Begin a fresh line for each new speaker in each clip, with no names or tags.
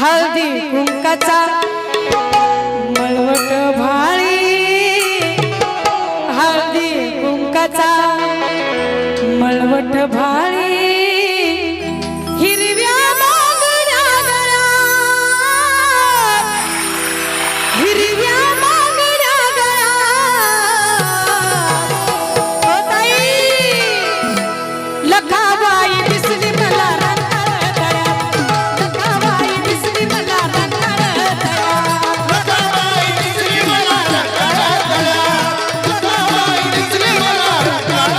हळदी कुंकाचा मळवट भाळी, हळदी कुंकाचा मळवट भाळी, हिरव्या मागण्या गळ्यात, हिरव्या मागण्या गळ्यात, ओ ताई लखाबाई दिसली मला रंगाळ गळ्यात, लखाबाई दिसली मला रंगाळ गळ्यात,
लखाबाई दिसली मला रंगाळ गळ्यात, लखाबाई दिसली मला रंगाळ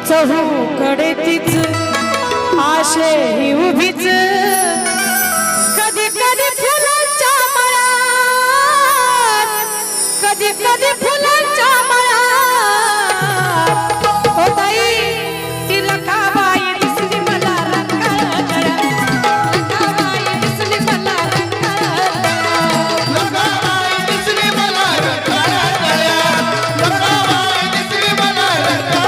चहूकडे तीच आशे ही उभीच, कधी कधी फुलांच्या मळ्यात, कधी कधी फुलांच्या मळ्यात, ओ ताई ती लखाबाई दिसली मला रंगाळ गळ्यात, लखाबाई दिसली मला रंगाळ गळ्यात,
लखाबाई दिसली मला रंगाळ गळ्यात, लखाबाई दिसली मला रंगाळ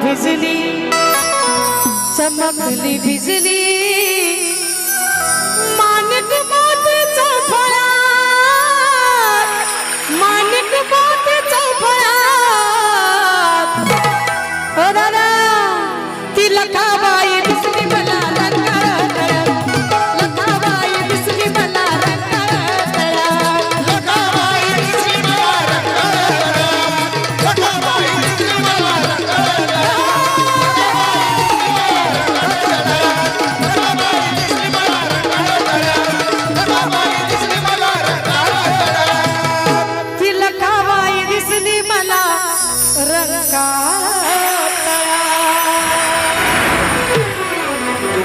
भिजली चमकली भिजली, माणिक मोतीचा फळात, माणिक मोतीचा फळात, ओ दादा ती लखाबाई दिसली मला रंगाळ गळ्यात, लखाबाई दिसली मला रंगाळ गळ्यात,
लखाबाई दिसली मला रंगाळ गळ्यात, लखाबाई दिसली मला रंगाळ
ती लखाबाई दिसली मला रंगाळ